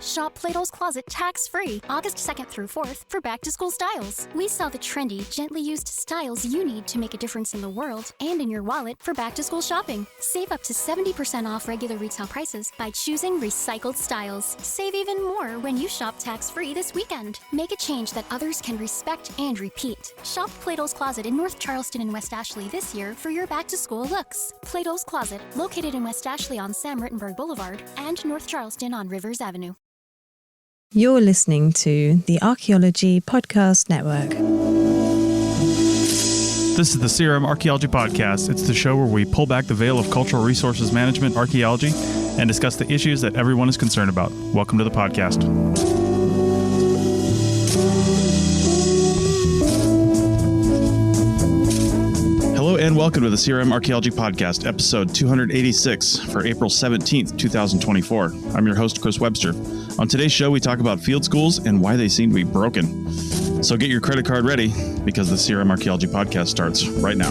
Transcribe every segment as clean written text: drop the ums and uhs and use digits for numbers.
Shop Plato's Closet tax-free August 2nd through 4th for back-to-school styles. We sell the trendy, gently used styles you need to make a difference in the world and in your wallet for back-to-school shopping. Save up to 70% off regular retail prices by choosing recycled styles. Save even more when you shop tax-free this weekend. Make a change that others can respect and repeat. Shop Plato's Closet in North Charleston and West Ashley this year for your back-to-school looks. Plato's Closet, located in West Ashley on Sam Rittenberg Boulevard and North Charleston on Rivers Avenue. You're listening to the Archaeology Podcast Network. This is the CRM Archaeology Podcast. It's the show where we pull back the veil of cultural resources management archaeology and discuss the issues that everyone is concerned about. Welcome to the podcast. Hello and welcome to the CRM Archaeology Podcast, episode 286 for April 17th, 2024. I'm your host, Chris Webster. On today's show, we talk about field schools and why they seem to be broken. So get your credit card ready because the CRM Archaeology Podcast starts right now.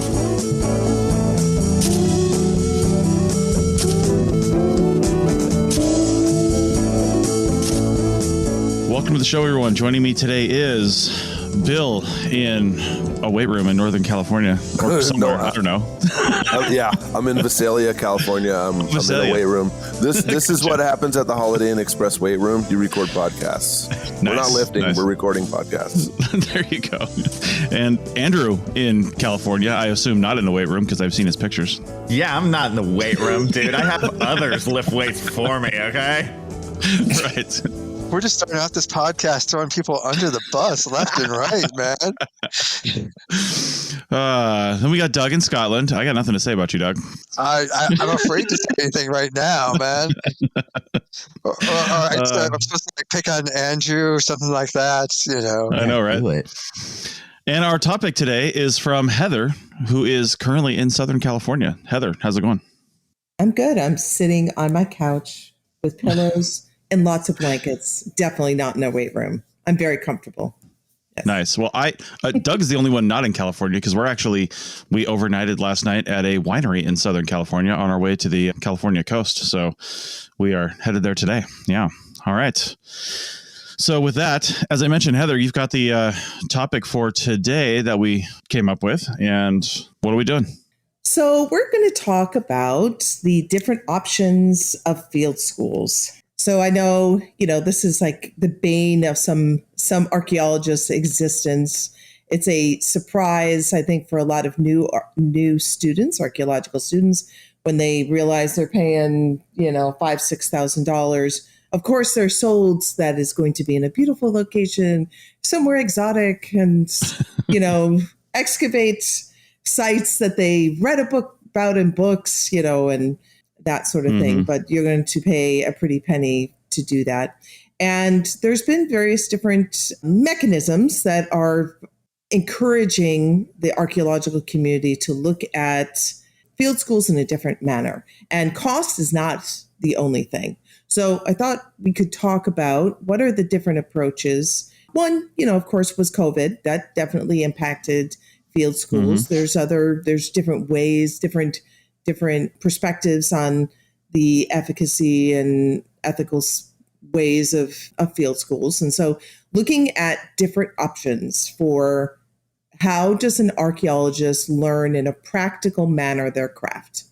Welcome to the show, everyone. Joining me today is Bill in a weight room in Northern California or somewhere. I don't know. Yeah, I'm in Visalia, California. I'm in a weight room. This is what happens at the Holiday Inn Express weight room. You record podcasts. Nice, we're not lifting. Nice. We're recording podcasts. There you go. And Andrew in California, I assume not in the weight room because I've seen his pictures. Yeah, I'm not in the weight room, dude. I have others lift weights for me, okay? Right. We're just starting out this podcast throwing people under the bus left and right, man. Then we got Doug in Scotland. I got nothing to say about you, Doug. I'm afraid to say anything right now, man. I'm supposed to pick on Andrew or something like that, you know. I know, right? And our topic today is from Heather, who is currently in Southern California. Heather, how's it going? I'm good. I'm sitting on my couch with pillows and lots of blankets. Definitely not in a weight room. I'm very comfortable. Yes. Nice. Well, Doug is the only one not in California because we overnighted last night at a winery in Southern California on our way to the California coast. So we are headed there today. Yeah. All right. So with that, as I mentioned, Heather, you've got the topic for today that we came up with. And what are we doing? So we're going to talk about the different options of field schools. So I know, this is like the bane of some archaeologists' existence. It's a surprise, I think, for a lot of new students, archaeological students, when they realize they're paying, $5,000-$6,000. Of course, they're sold that is going to be in a beautiful location, somewhere exotic, and excavate sites that they read a book about in books, and that sort of thing, but you're going to pay a pretty penny to do that. And there's been various different mechanisms that are encouraging the archaeological community to look at field schools in a different manner. And cost is not the only thing. So I thought we could talk about what are the different approaches. One, of course, was COVID. That definitely impacted field schools. There's different ways, different perspectives on the efficacy and ethical ways of field schools. And so looking at different options for how does an archaeologist learn in a practical manner their craft?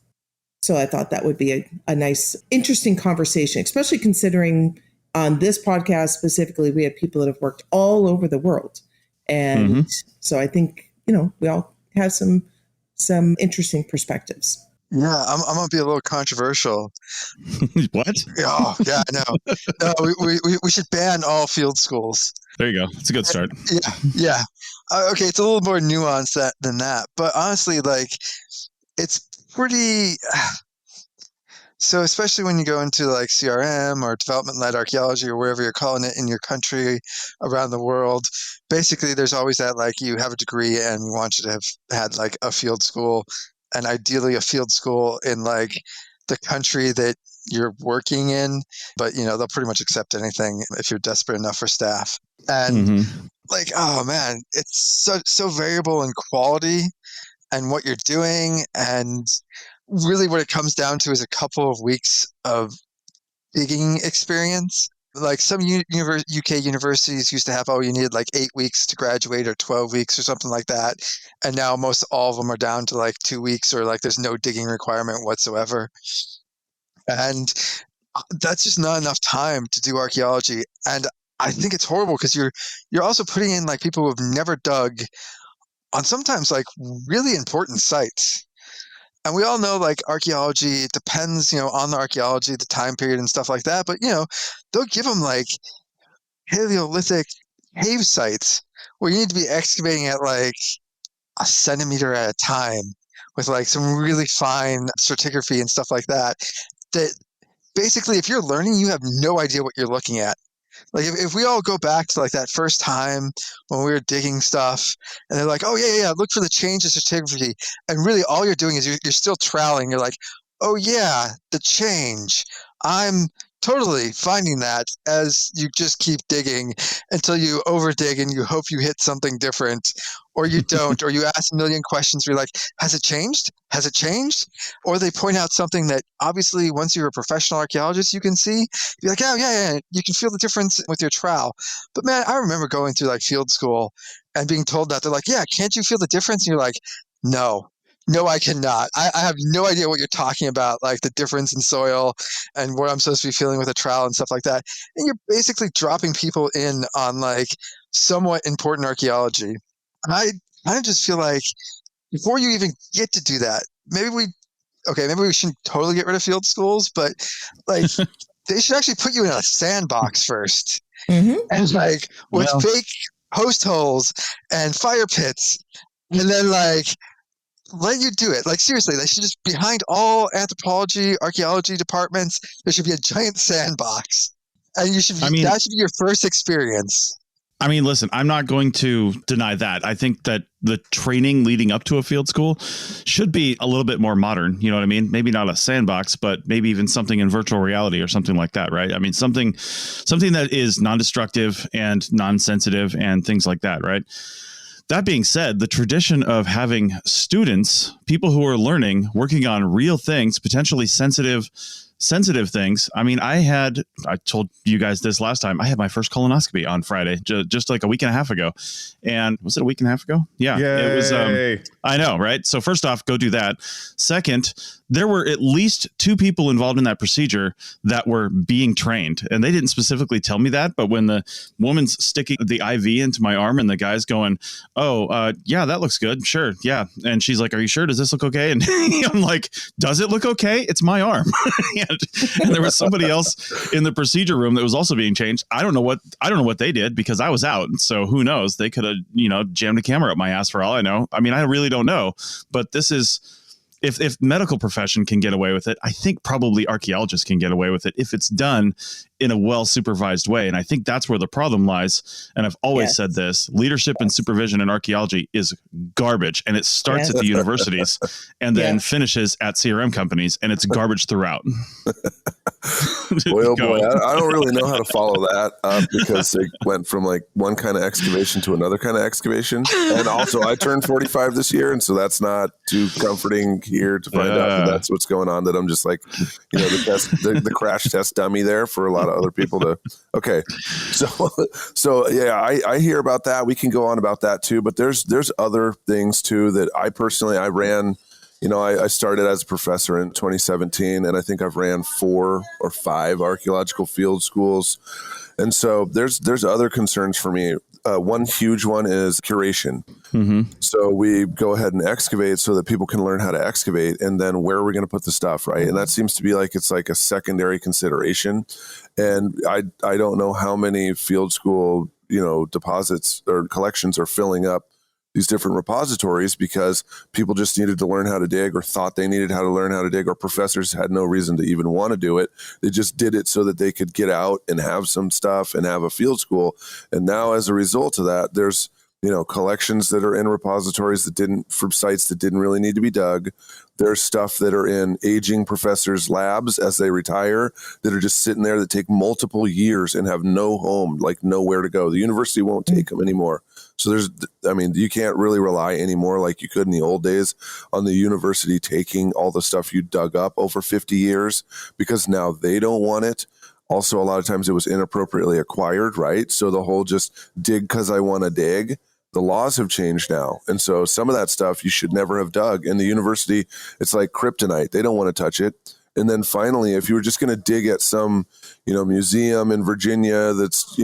So I thought that would be a nice, interesting conversation, especially considering on this podcast specifically, we have people that have worked all over the world. And so I think, we all have some interesting perspectives. Yeah, I'm going to be a little controversial. What? Oh, yeah, I know. No, we should ban all field schools. There you go. It's a good start. Yeah. Okay, it's a little more nuanced than that. But honestly, it's pretty... So especially when you go into CRM or development-led archaeology or wherever you're calling it in your country, around the world, basically there's always that you have a degree and we want you to have had a field school, and ideally a field school in the country that you're working in. But, they'll pretty much accept anything if you're desperate enough for staff. And oh man, it's so variable in quality and what you're doing. And really what it comes down to is a couple of weeks of digging experience like some UK universities used to have, oh, you needed like 8 weeks to graduate or 12 weeks or something like that. And now most all of them are down to like 2 weeks, or like there's no digging requirement whatsoever. And that's just not enough time to do archaeology. And I think it's horrible because you're also putting in like people who have never dug on sometimes like really important sites. And we all know like archaeology, it depends, on the archaeology, the time period and stuff like that. But, they'll give them like Paleolithic cave sites where you need to be excavating at like a centimeter at a time with like some really fine stratigraphy and stuff like that. That basically, if you're learning, you have no idea what you're looking at. Like if we all go back to like that first time when we were digging stuff and they're like, oh yeah, look for the change in stratigraphy. And really all you're doing is you're still troweling. You're like, oh yeah, the change. I'm totally finding that as you just keep digging until you overdig and you hope you hit something different, or you don't, or you ask a million questions where you're like, has it changed? Has it changed? Or they point out something that obviously once you're a professional archaeologist, you can see. You're like, oh yeah, you can feel the difference with your trowel. But man, I remember going through like field school and being told that. They're like, yeah, can't you feel the difference? And you're like, no, I cannot. I have no idea what you're talking about, like the difference in soil and what I'm supposed to be feeling with a trowel and stuff like that. And you're basically dropping people in on like somewhat important archaeology. And I just feel like before you even get to do that, maybe we shouldn't totally get rid of field schools, but like they should actually put you in a sandbox first. Mm-hmm. And like with fake post holes and fire pits, and then like let you do it. Like seriously, they should just, behind all anthropology, archaeology departments, there should be a giant sandbox. And that should be your first experience. I mean, listen, I'm not going to deny that. I think that the training leading up to a field school should be a little bit more modern. You know what I mean? Maybe not a sandbox, but maybe even something in virtual reality or something like that, right? I mean, something that is non-destructive and non-sensitive and things like that, right? That being said, the tradition of having students, people who are learning, working on real things, potentially sensitive things. I mean, I told you guys this last time, I had my first colonoscopy on Friday, just like a week and a half ago. And was it a week and a half ago? Yeah, Yay. It was. I know, right? So first off, go do that. Second, there were at least 2 people involved in that procedure that were being trained. And they didn't specifically tell me that. But when the woman's sticking the IV into my arm and the guy's going, oh, yeah, that looks good. Sure. Yeah. And she's like, are you sure? Does this look okay? And I'm like, does it look okay? It's my arm. And there was somebody else in the procedure room that was also being changed. I don't know what they did because I was out. So who knows? They could have, jammed a camera up my ass for all I know. I mean, I really don't know. But this is, if medical profession can get away with it, I think probably archaeologists can get away with it if it's done in a well-supervised way. And I think that's where the problem lies. And I've always said this: leadership and supervision in archaeology is garbage. And it starts at the universities and then finishes at CRM companies, and it's garbage throughout. Boy, oh boy, I don't really know how to follow that up because it went from like one kind of excavation to another kind of excavation. And also I turned 45 this year, and so that's not too comforting here to find out that that's what's going on, that I'm just like, the crash test dummy there for a lot of other people to, okay. So yeah, I hear about that. We can go on about that too, but there's other things too that I ran. I started as a professor in 2017, and I think I've ran 4 or 5 archaeological field schools. And so there's other concerns for me. One huge one is curation. Mm-hmm. So we go ahead and excavate so that people can learn how to excavate, and then where are we going to put the stuff, right? And that seems to be like it's like a secondary consideration. And I don't know how many field school deposits or collections are filling up these different repositories because people just needed to learn how to dig, or thought they needed how to learn how to dig, or professors had no reason to even want to do it. They just did it so that they could get out and have some stuff and have a field school. And now as a result of that, there's collections that are in repositories from sites that didn't really need to be dug. There's stuff that are in aging professors' labs as they retire that are just sitting there that take multiple years and have no home, like nowhere to go. The university won't take them anymore. So you can't really rely anymore like you could in the old days on the university taking all the stuff you dug up over 50 years because now they don't want it. Also, a lot of times it was inappropriately acquired, right? So the whole just dig because I want to dig, the laws have changed now. And so some of that stuff you should never have dug. In the university, it's like kryptonite. They don't want to touch it. And then finally, if you were just going to dig at some, museum in Virginia that's,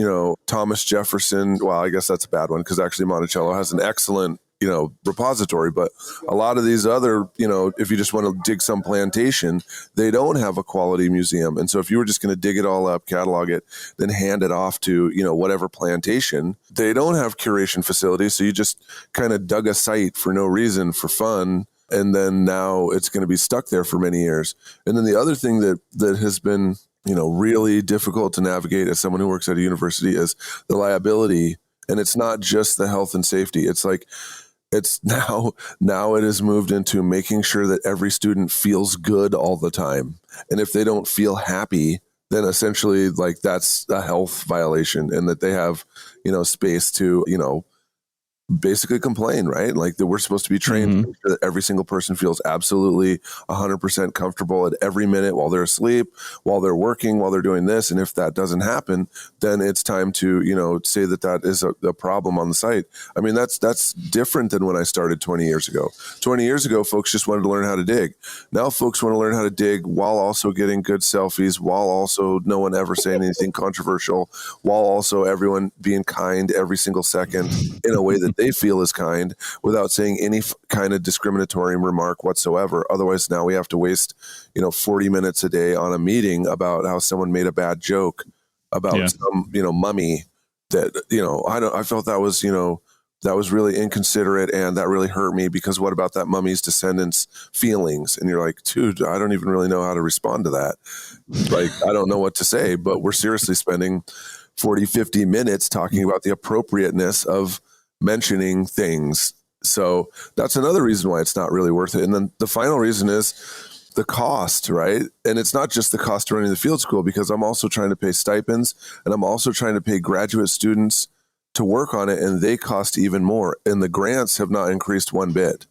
Thomas Jefferson, well, I guess that's a bad one because actually Monticello has an excellent, repository. But a lot of these other, if you just want to dig some plantation, they don't have a quality museum. And so if you were just going to dig it all up, catalog it, then hand it off to, whatever plantation, they don't have curation facilities. So you just kind of dug a site for no reason, for fun. And then now it's going to be stuck there for many years. And then the other thing that has been, really difficult to navigate as someone who works at a university is the liability. And it's not just the health and safety. It's like, it's now it has moved into making sure that every student feels good all the time. And if they don't feel happy, then essentially like that's a health violation, and that they have, space to, basically complain, right? Like that we're supposed to be trained to make sure that every single person feels absolutely 100% comfortable at every minute while they're asleep, while they're working, while they're doing this. And if that doesn't happen, then it's time to, say that is a problem on the site. I mean, that's different than when I started 20 years ago. 20 years ago, folks just wanted to learn how to dig. Now folks want to learn how to dig while also getting good selfies, while also no one ever saying anything controversial, while also everyone being kind every single second in a way that they feel is kind, without saying any kind of discriminatory remark whatsoever. Otherwise, now we have to waste, 40 minutes a day on a meeting about how someone made a bad joke about some, mummy that, I felt that was, that was really inconsiderate, and that really hurt me because what about that mummy's descendants' feelings? And you're like, dude, I don't even really know how to respond to that. Like, I don't know what to say, but we're seriously spending 40, 50 minutes talking about the appropriateness of mentioning things. So that's another reason why it's not really worth it. And then the final reason is the cost, right? And it's not just the cost of running the field school, because I'm also trying to pay stipends, and I'm also trying to pay graduate students to work on it, and they cost even more. And the grants have not increased one bit.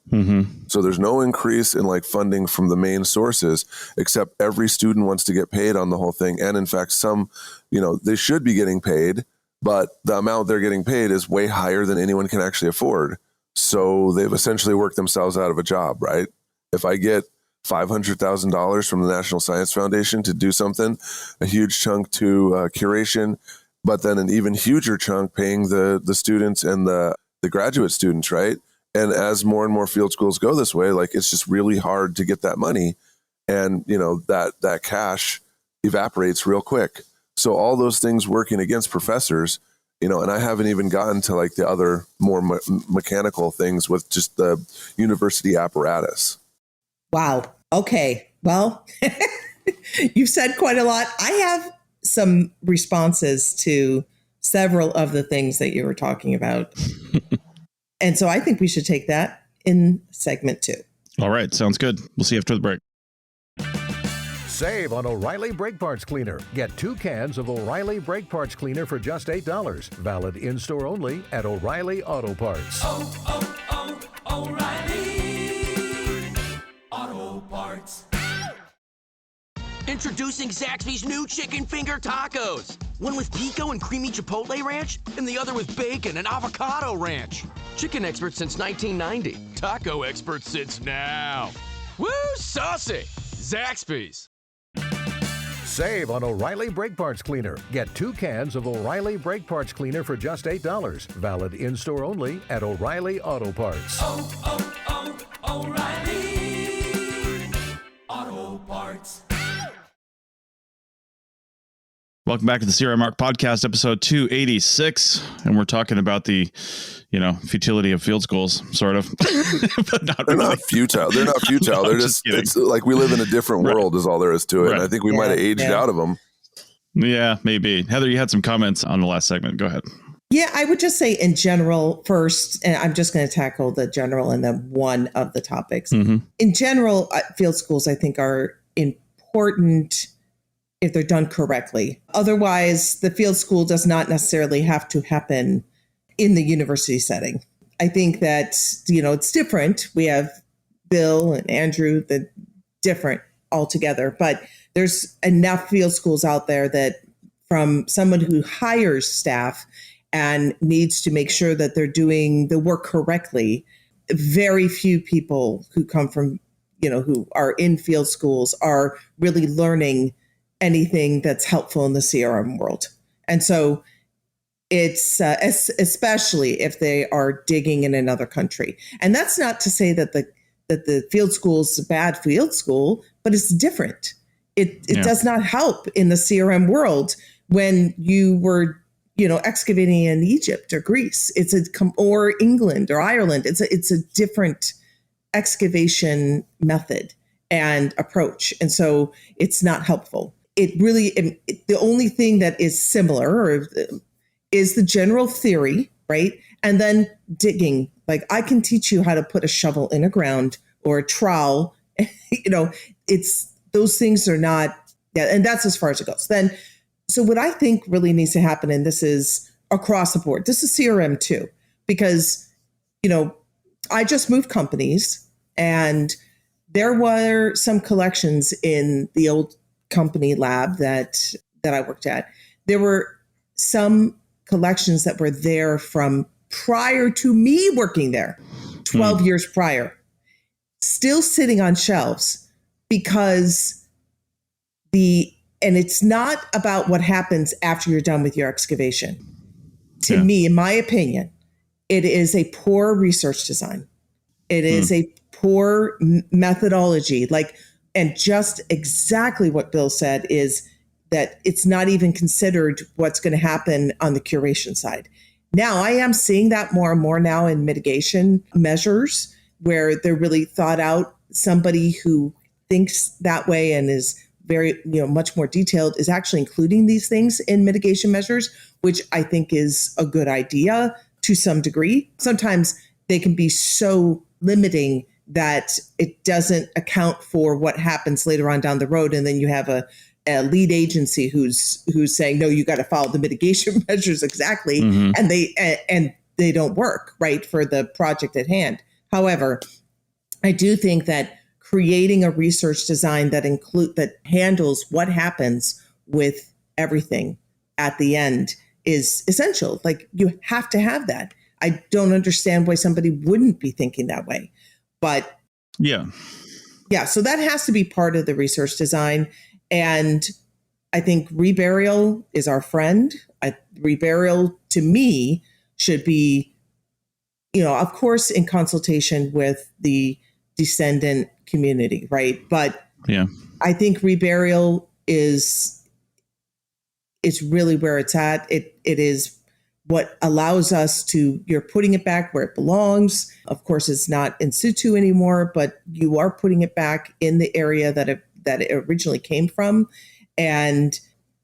So there's no increase in like funding from the main sources, except every student wants to get paid on the whole thing. And in fact, some, they should be getting paid, but the amount they're getting paid is way higher than anyone can actually afford. So they've essentially worked themselves out of a job, right? If I get $500,000 from the National Science Foundation to do something, a huge chunk to curation, but then an even huger chunk paying the students and the graduate students, right? And as more and more field schools go this way, like it's just really hard to get that money. And, that cash evaporates real quick. So all those things working against professors, and I haven't even gotten to like the other more mechanical things with just the university apparatus. Wow. Okay. Well, you've said quite a lot. I have some responses to several of the things that you were talking about. And so I think we should take that in segment 2. All right. Sounds good. We'll see you after the break. Save on O'Reilly Brake Parts Cleaner. Get 2 cans of O'Reilly Brake Parts Cleaner for just $8. Valid in-store only at O'Reilly Auto Parts. O'Reilly Auto Parts. Introducing Zaxby's new chicken finger tacos. One with pico and creamy chipotle ranch, and the other with bacon and avocado ranch. Chicken expert since 1990. Taco expert since now. Woo, saucy! Zaxby's. Save on O'Reilly Brake Parts Cleaner. Get 2 cans of O'Reilly Brake Parts Cleaner for just $8. Valid in-store only at O'Reilly Auto Parts. O'Reilly Auto Parts. Welcome back to the CRI Mark Podcast, episode 286. And we're talking about the, futility of field schools, sort of. But They're not futile. They're not futile. They're just it's like we live in a different world is all there is to it. Right. And I think we might have aged out of them. Yeah, maybe. Heather, you had some comments on the last segment. Go ahead. Yeah, I would just say in general first, and I'm just going to tackle the general and then one of the topics. In general, field schools, I think, are important if they're done correctly. Otherwise, the field school does not necessarily have to happen in the university setting. I think that, it's different. We have Bill and Andrew, the different altogether. But there's enough field schools out there that from someone who hires staff and needs to make sure that they're doing the work correctly, very few people who come from, who are in field schools are really learning anything that's helpful in the CRM world. And so it's especially if they are digging in another country. And that's not to say that the field school is a bad field school, but it's different. It does not help in the CRM world when you were, excavating in Egypt or Greece. Or England or Ireland. It's a different excavation method and approach. And so it's not helpful. The only thing that is similar is the general theory, right? And then digging. Like I can teach you how to put a shovel in a ground or a trowel. It's those things are not, and that's as far as it goes. So what I think really needs to happen, and this is across the board, this is CRM too, because, I just moved companies and there were some collections in the old company lab that I worked at. There were some collections that were there from prior to me working there, 12 years prior, still sitting on shelves because and it's not about what happens after you're done with your excavation. To me, in my opinion, it is a poor research design. It is a poor methodology. And just exactly what Bill said is that it's not even considered what's going to happen on the curation side. Now, I am seeing that more and more now in mitigation measures where they're really thought out. Somebody who thinks that way and is very, much more detailed is actually including these things in mitigation measures, which I think is a good idea to some degree. Sometimes they can be so limiting that it doesn't account for what happens later on down the road. And then you have a lead agency who's saying, no, you got to follow the mitigation measures exactly. Mm-hmm. And they don't work right for the project at hand. However, I do think that creating a research design that handles what happens with everything at the end is essential. Like you have to have that. I don't understand why somebody wouldn't be thinking that way, but yeah. So that has to be part of the research design. And I think reburial is our friend. Reburial to me should be, of course, in consultation with the descendant community, right? But I think reburial is really where it's at. It is what allows us to, you're putting it back where it belongs. Of course, it's not in situ anymore, but you are putting it back in the area that it originally came from. And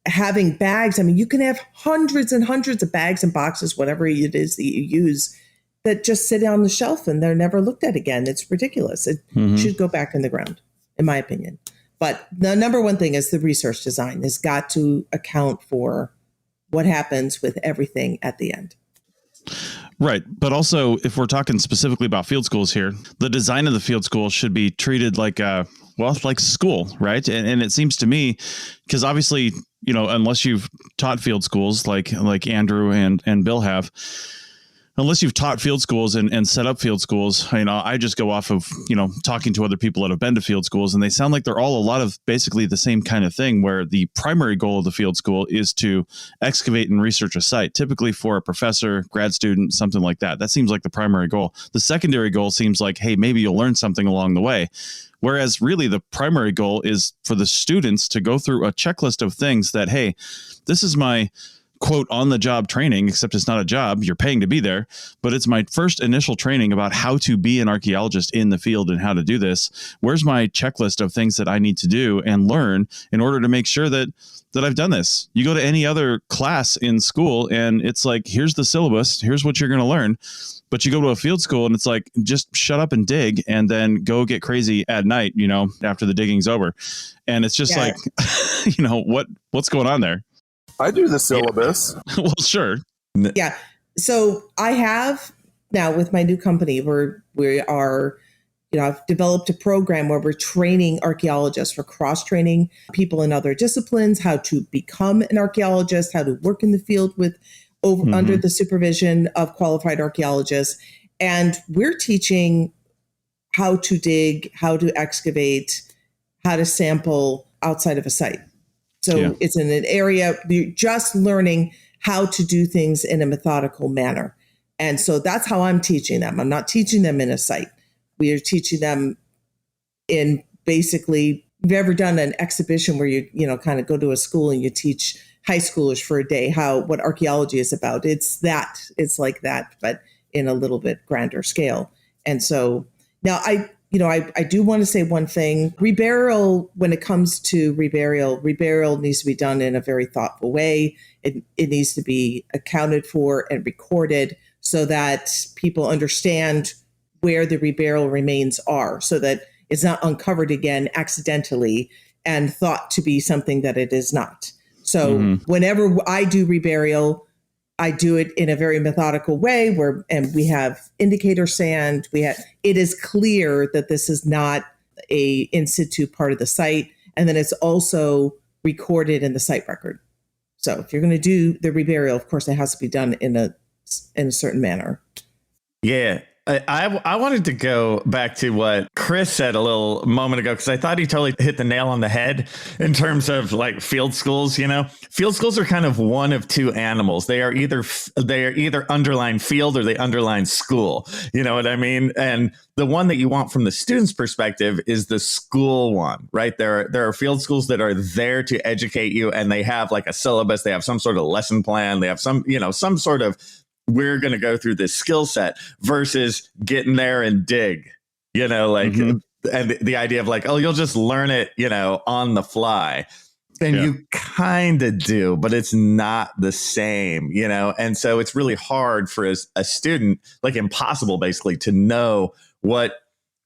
having bags, I mean, you can have hundreds and hundreds of bags and boxes, whatever it is that you use, that just sit on the shelf and they're never looked at again. It's ridiculous. It should go back in the ground, in my opinion. But the number one thing is the research design has got to account for what happens with everything at the end. Right. But also, if we're talking specifically about field schools here, the design of the field school should be treated like like school, right? And it seems to me, because obviously, unless you've taught field schools like Andrew and Bill have, unless you've taught field schools and set up field schools, I just go off of, talking to other people that have been to field schools, and they sound like they're all a lot of basically the same kind of thing, where the primary goal of the field school is to excavate and research a site, typically for a professor, grad student, something like that. That seems like the primary goal. The secondary goal seems like, hey, maybe you'll learn something along the way. Whereas really the primary goal is for the students to go through a checklist of things that, hey, this is my quote on the job training, except it's not a job. You're paying to be there, but it's my first initial training about how to be an archaeologist in the field and how to do this. Where's my checklist of things that I need to do and learn in order to make sure that I've done this? You go to any other class in school and it's like, here's the syllabus, here's what you're going to learn. But you go to a field school and it's like, just shut up and dig and then go get crazy at night, after the digging's over. And it's just like, what's going on there? I do the syllabus. Well, sure. Yeah. So I have now with my new company, we are, I've developed a program where we're training archaeologists, we're cross-training people in other disciplines, how to become an archaeologist, how to work in the field with under the supervision of qualified archaeologists. And we're teaching how to dig, how to excavate, how to sample outside of a site. So it's in an area, you're just learning how to do things in a methodical manner. And so that's how I'm teaching them. I'm not teaching them in a site. We are teaching them in basically, have you ever done an exhibition where you kind of go to a school and you teach high schoolers for a day what archaeology is about? It's like that, but in a little bit grander scale. And so now I do want to say one thing. Reburial, when it comes to reburial needs to be done in a very thoughtful way. It needs to be accounted for and recorded so that people understand where the reburial remains are, so that it's not uncovered again accidentally and thought to be something that it is not. So whenever I do reburial, I do it in a very methodical way and we have indicator sand. It is clear that this is not a in situ part of the site. And then it's also recorded in the site record. So if you're going to do the reburial, of course, it has to be done in a certain manner. Yeah. I wanted to go back to what Chris said a little moment ago, because I thought he totally hit the nail on the head in terms of like field schools. Field schools are kind of one of two animals. They are either underline field or they underline school. You know what I mean? And the one that you want from the student's perspective is the school one, right? There are field schools that are there to educate you, and they have like a syllabus. They have some sort of lesson plan. They have some sort of, we're going to go through this skill set, versus getting there and dig, and the idea of like, oh, you'll just learn it, on the fly. And you kind of do, but it's not the same, and so it's really hard for a student, like impossible basically, to know what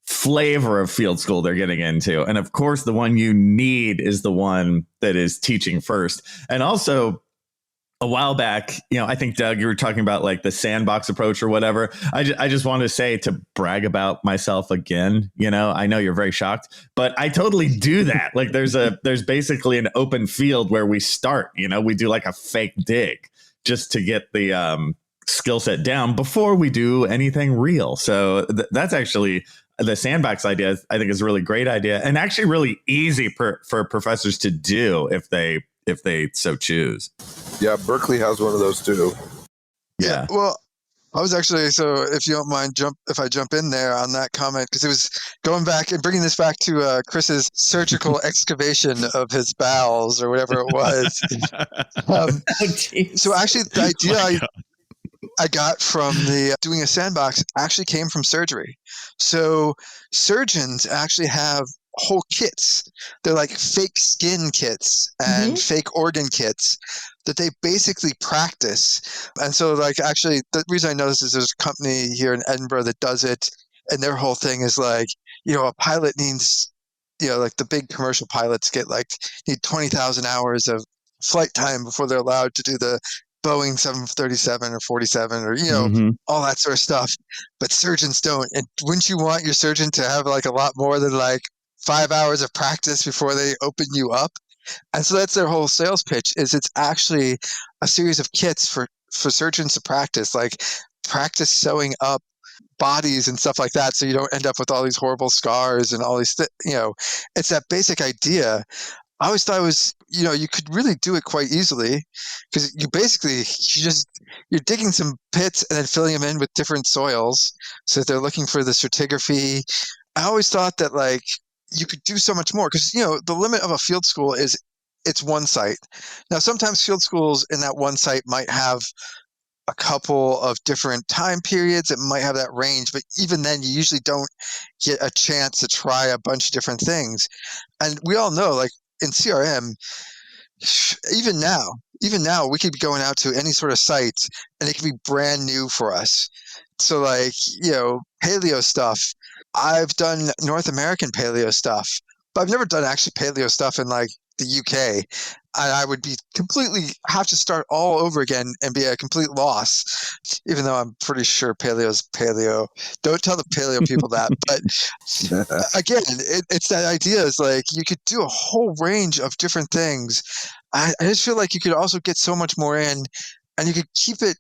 flavor of field school they're getting into. And of course, the one you need is the one that is teaching first. And also, a while back, I think, Doug, you were talking about like the sandbox approach or whatever. I just want to say, to brag about myself again, I know you're very shocked, but I totally do that. Like there's basically an open field where we start, we do like a fake dig just to get the skill set down before we do anything real. So that's actually the sandbox idea. I think is a really great idea, and actually really easy for professors to do if they so choose. Yeah, Berkeley has one of those too. Yeah. Well, I was actually, so if you don't mind, if I jump in there on that comment, because it was going back and bringing this back to Chris's surgical excavation of his bowels or whatever it was. So actually, the idea I got from doing a sandbox actually came from surgery. So surgeons actually have whole kits. They're like fake skin kits and fake organ kits that they basically practice. And so like, actually, the reason I know this is there's a company here in Edinburgh that does it, and their whole thing is like, a pilot needs, like the big commercial pilots need 20,000 hours of flight time before they're allowed to do the Boeing 737 or 47 or, all that sort of stuff. But surgeons don't. And wouldn't you want your surgeon to have like a lot more than like 5 hours of practice before they open you up? And so that's their whole sales pitch, is it's actually a series of kits for surgeons to practice practice sewing up bodies and stuff like that, so you don't end up with all these horrible scars and all these it's that basic idea. I always thought it was, you could really do it quite easily, because you're digging some pits and then filling them in with different soils. So if they're looking for the stratigraphy, I always thought that you could do so much more, because the limit of a field school is it's one site. Now sometimes field schools in that one site might have a couple of different time periods. It might have that range, but even then you usually don't get a chance to try a bunch of different things. And we all know, like in CRM, even now we could be going out to any sort of site and it could be brand new for us. So paleo stuff, I've done North American paleo stuff, but I've never done actually paleo stuff in like the UK. I would be have to start all over again and be a complete loss, even though I'm pretty sure paleo's paleo. Don't tell the paleo people that. But again, it's that idea is like you could do a whole range of different things. I just feel like you could also get so much more in, and you could keep it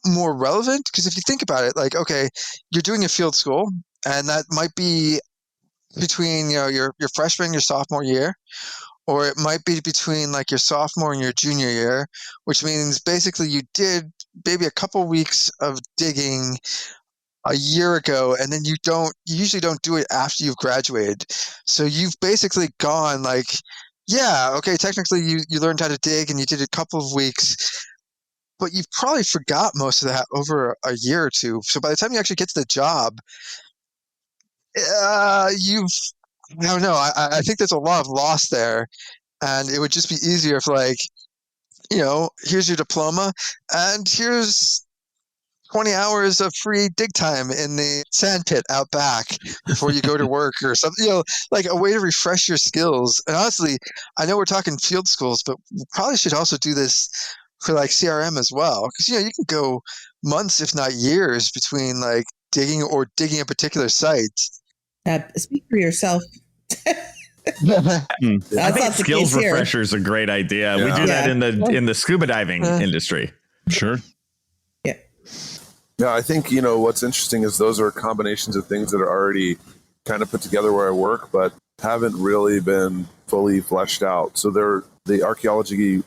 more relevant. Because if you think about it, like, okay, you're doing a field school, and that might be between your freshman, your sophomore year. Or it might be between like your sophomore and your junior year, which means basically you did maybe a couple weeks of digging a year ago, and then you usually don't do it after you've graduated. So you've basically gone like, yeah, okay, technically you learned how to dig and you did a couple of weeks, but you've probably forgot most of that over a year or two. So by the time you actually get to the job, I don't know. I think there's a lot of loss there, and it would just be easier if, like, here's your diploma, and here's 20 hours of free dig time in the sand pit out back before you go to work or something, like a way to refresh your skills. And honestly, I know we're talking field schools, but we probably should also do this for like CRM as well. Because, you can go months, if not years, between like digging a particular site. Speak for yourself. I think skills refresher is a great idea. Yeah. We do that in the scuba diving industry. Sure. Yeah, I think, what's interesting is those are combinations of things that are already kind of put together where I work, but haven't really been fully fleshed out. So they're the archaeological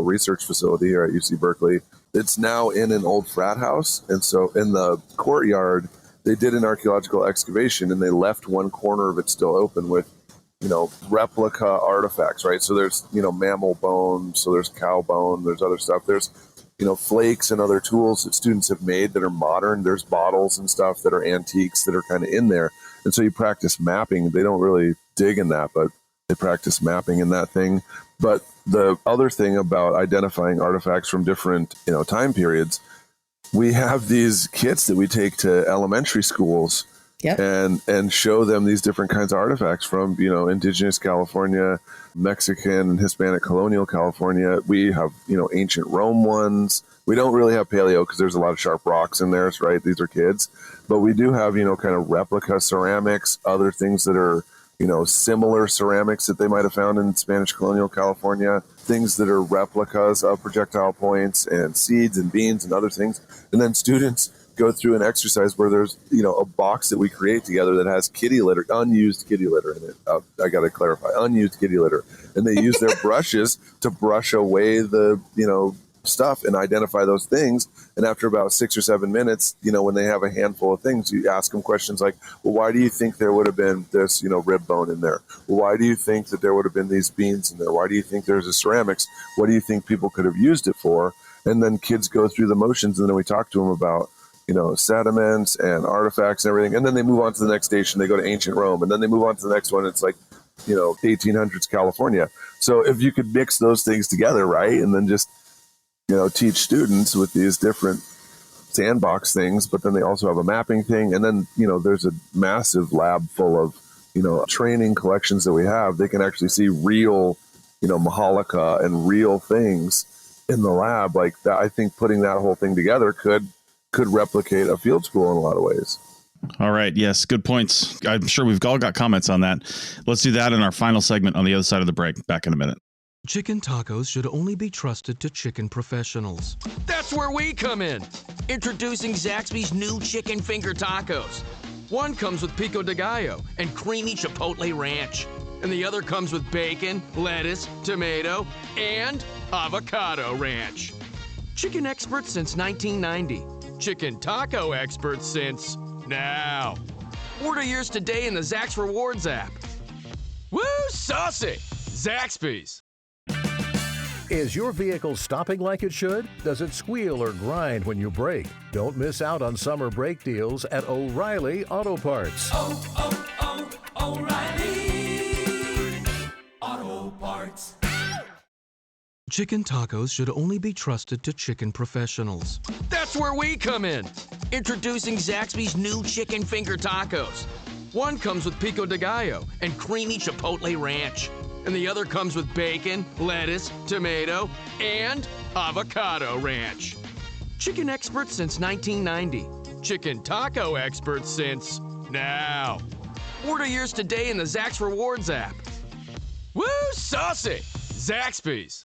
research facility here at UC Berkeley. It's now in an old frat house. And so in the courtyard, they did an archaeological excavation and they left one corner of it still open with, replica artifacts, right? So there's, mammal bone, so there's cow bone, there's other stuff. There's, flakes and other tools that students have made that are modern. There's bottles and stuff that are antiques that are kind of in there. And so you practice mapping. They don't really dig in that, but they practice mapping in that thing. But the other thing about identifying artifacts from different, time periods, we have these kits that we take to elementary schools and show them these different kinds of artifacts from, indigenous California, Mexican and Hispanic colonial California. We have, ancient Rome ones. We don't really have paleo because there's a lot of sharp rocks in there, right? These are kids. But we do have, kind of replica ceramics, other things that are, similar ceramics that they might have found in Spanish colonial California, things that are replicas of projectile points and seeds and beans and other things. And then students go through an exercise where there's, a box that we create together that has kitty litter, unused kitty litter in it. I got to clarify, unused kitty litter. And they use their brushes to brush away the, stuff and identify those things. And after about 6 or 7 minutes, when they have a handful of things, you ask them questions like, well, why do you think there would have been this, rib bone in there? Well, why do you think that there would have been these beans in there? Why do you think there's a ceramics? What do you think people could have used it for? And then kids go through the motions, and then we talk to them about, sediments and artifacts and everything. And then they move on to the next station. They go to ancient Rome, and then they move on to the next one. It's like, 1800s California. So if you could mix those things together, right, and then just teach students with these different sandbox things, but then they also have a mapping thing. And then, there's a massive lab full of, training collections that we have. They can actually see real, Mahalica and real things in the lab. Like that, I think putting that whole thing together could replicate a field school in a lot of ways. All right. Yes. Good points. I'm sure we've all got comments on that. Let's do that in our final segment on the other side of the break. Back in a minute. Chicken tacos should only be trusted to chicken professionals. That's where we come in. Introducing Zaxby's new chicken finger tacos. One comes with pico de gallo and creamy chipotle ranch. And the other comes with bacon, lettuce, tomato, and avocado ranch. Chicken experts since 1990. Chicken taco experts since now. Order yours today in the Zax Rewards app. Woo, saucy! Zaxby's. Is your vehicle stopping like it should? Does it squeal or grind when you brake? Don't miss out on summer brake deals at O'Reilly Auto Parts. O'Reilly Auto Parts. Chicken tacos should only be trusted to chicken professionals. That's where we come in. Introducing Zaxby's new chicken finger tacos. One comes with pico de gallo and creamy chipotle ranch. and the other comes with bacon, lettuce, tomato, and avocado ranch. Chicken experts since 1990. Chicken taco experts since now. Order yours today in the Zaxby's Rewards app. Woo, saucy! Zaxby's.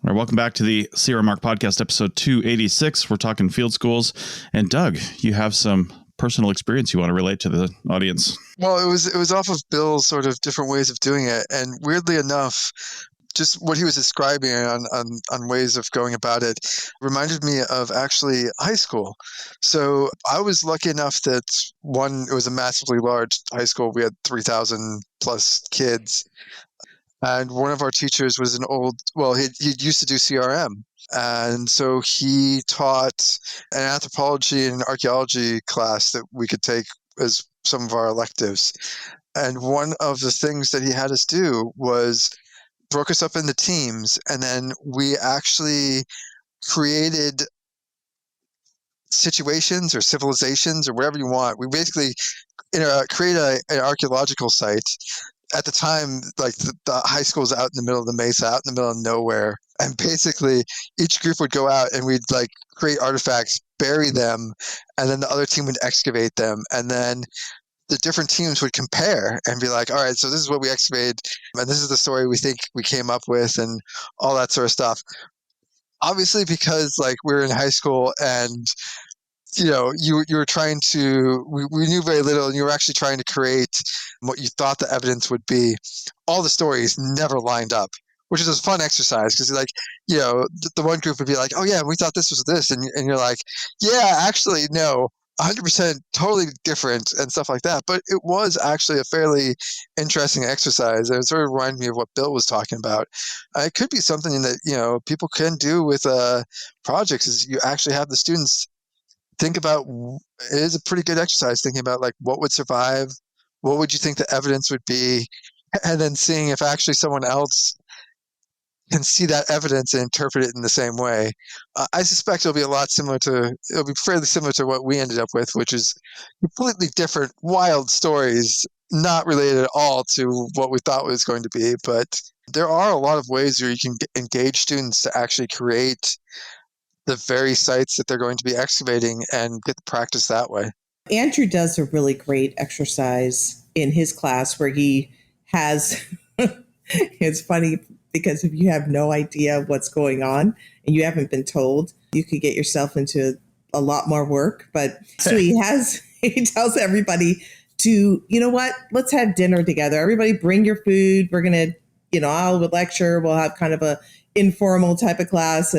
All right, welcome back to the Sierra Mark Podcast, episode 286. We're talking field schools. And Doug, you have some personal experience you want to relate to the audience. Well, it was off of Bill's sort of different ways of doing it. And weirdly enough, just what he was describing on ways of going about it reminded me of actually high school. So I was lucky enough that it was a massively large high school. We had 3,000 plus kids. And one of our teachers was he used to do CRM. And so he taught an anthropology and archaeology class that we could take as some of our electives. And one of the things that he had us do was broke us up into teams, and then we actually created situations or civilizations or whatever you want. We basically create an archaeological site. At the time, like the high school was out in the middle of the mesa, out in the middle of nowhere. And basically each group would go out and we'd like create artifacts, bury them, and then the other team would excavate them. And then the different teams would compare and be like, all right, so this is what we excavated, and this is the story we think we came up with, and all that sort of stuff. Obviously, because like we're in high school and you were trying to, we knew very little, and you were actually trying to create what you thought the evidence would be. All the stories never lined up, which is a fun exercise because like, the one group would be like, oh yeah, we thought this was this. And you're like, yeah, actually, no, 100% totally different and stuff like that. But it was actually a fairly interesting exercise. And it sort of reminded me of what Bill was talking about. It could be something that, people can do with projects is you actually have the students think about, it is a pretty good exercise thinking about like what would survive, what would you think the evidence would be, and then seeing if actually someone else can see that evidence and interpret it in the same way. I suspect it'll be fairly similar to what we ended up with, which is completely different, wild stories, not related at all to what we thought it was going to be. But there are a lot of ways where you can engage students to actually create the very sites that they're going to be excavating and get the practice that way. Andrew does a really great exercise in his class where he has, it's funny because if you have no idea what's going on and you haven't been told, you could get yourself into a lot more work. But so he tells everybody to, let's have dinner together. Everybody bring your food. We're going to, I'll lecture. We'll have kind of a informal type of class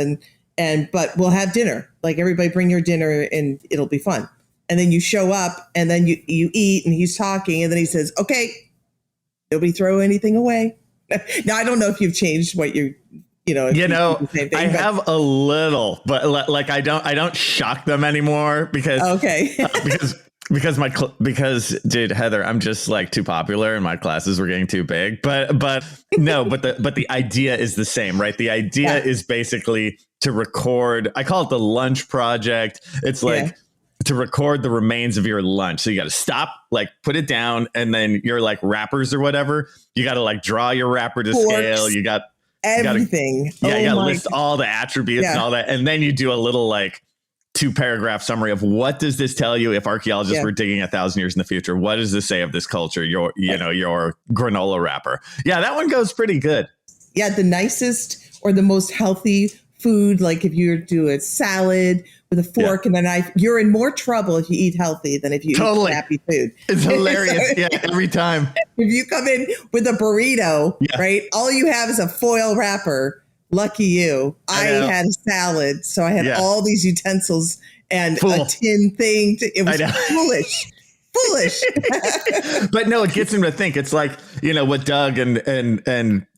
but we'll have dinner. Like everybody bring your dinner and it'll be fun. And then you show up and then you eat and he's talking and then he says, okay, nobody throw anything away. Now, I don't know if you've changed what I have a little, but like I don't shock them anymore because dude, Heather, I'm just like too popular and my classes were getting too big. But the idea is the same, right? The idea is basically to record. I call it the lunch project. It's like to record the remains of your lunch. So you got to stop, like put it down, and then your like wrappers or whatever. You got to like draw your wrapper to scale. You got everything. You got to list all the attributes and all that, and then you do a little like 2-paragraph summary of what does this tell you if archaeologists were digging 1,000 years in the future? What does this say of this culture? Your granola wrapper. Yeah, that one goes pretty good. Yeah, the nicest or the most healthy food, like if you do a salad with a fork and a knife, you're in more trouble if you eat healthy than if you eat crappy food. It's hilarious. Every time. If you come in with a burrito, right, all you have is a foil wrapper. Lucky you. I had a salad, so I had all these utensils and a tin thing. It was foolish. But no, it gets him to think. It's like, what Doug and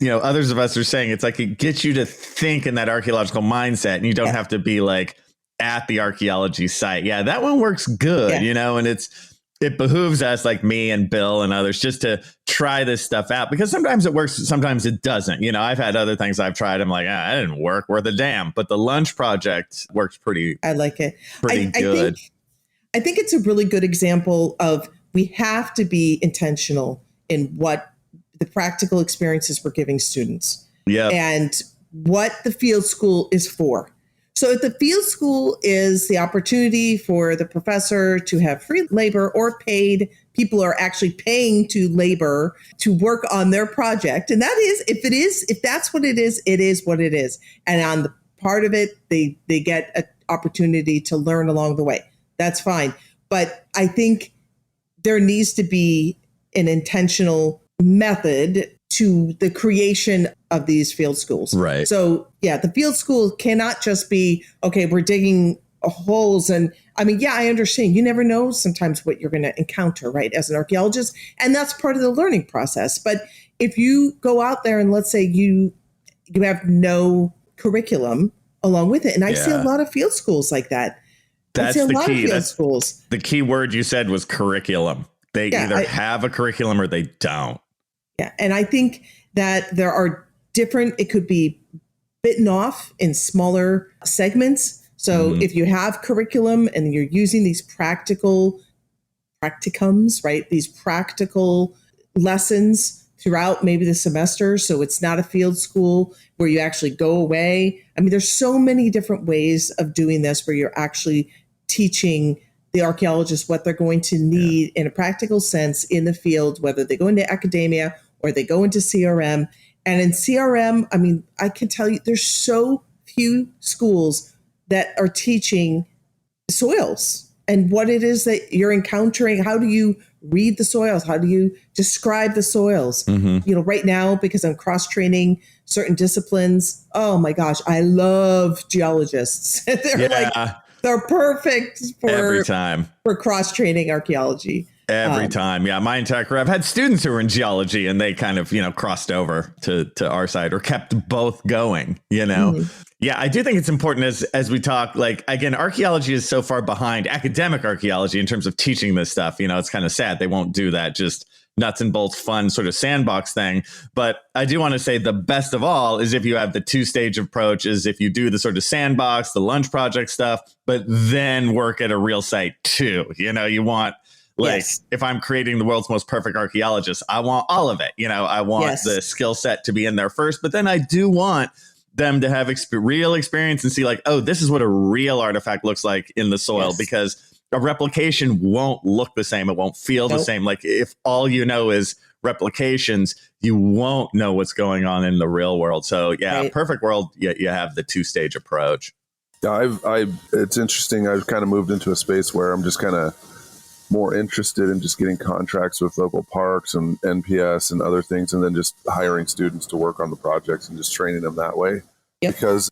others of us are saying. It's like it gets you to think in that archaeological mindset, and you don't have to be like at the archaeology site. Yeah, that one works good, and it behooves us, like me and Bill and others, just to try this stuff out, because sometimes it works, sometimes it doesn't. I've had other things I've tried. I'm like, that didn't work worth a damn. But the lunch project works pretty. I like it. Pretty good. I think it's a really good example of we have to be intentional in what the practical experiences we're giving students. Yeah. And what the field school is for. So if the field school is the opportunity for the professor to have free labor or paid, people are actually paying to labor to work on their project. And that is, if that's what it is what it is. And on the part of it, they get an opportunity to learn along the way. That's fine. But I think there needs to be an intentional method to the creation of these field schools. Right. So yeah, the field school cannot just be, okay, we're digging holes. And I mean, yeah, I understand. You never know sometimes what you're going to encounter, right, as an archaeologist. And that's part of the learning process. But if you go out there and let's say you have no curriculum along with it. And I see a lot of field schools like that. That's I see a the lot key. Of field schools. The key word you said was curriculum. They either have a curriculum or they don't. Yeah. And I think that there are different, it could be bitten off in smaller segments. So if you have curriculum and you're using these practicums, right? These practical lessons throughout maybe the semester. So it's not a field school where you actually go away. I mean, there's so many different ways of doing this where you're actually teaching the archaeologists what they're going to need in a practical sense in the field, whether they go into academia or they go into CRM. And in CRM, I mean, I can tell you there's so few schools that are teaching soils and what it is that you're encountering. How do you read the soils? How do you describe the soils? You know, right now, because I'm cross-training certain disciplines, oh my gosh, I love geologists. They're perfect every time for cross-training archaeology. Every time. Yeah. My entire career, I've had students who were in geology and they kind of, crossed over to our side or kept both going, Yeah, I do think it's important as we talk, like, again, archaeology is so far behind academic archaeology in terms of teaching this stuff. It's kind of sad they won't do that, just nuts and bolts fun sort of sandbox thing. But I do want to say the best of all is if you have the two-stage approach, is if you do the sort of sandbox, the lunch project stuff, but then work at a real site too. You want, like, if I'm creating the world's most perfect archaeologist, I want all of it. I want the skill set to be in there first, but then I do want them to have real experience and see like, oh, this is what a real artifact looks like in the soil, because a replication won't look the same. It won't feel the same. Like if all you know is replications, you won't know what's going on in the real world. So perfect world, you have the two-stage approach. Yeah, it's interesting. I've kind of moved into a space where I'm just kind of more interested in just getting contracts with local parks and NPS and other things, and then just hiring students to work on the projects and just training them that way. Because,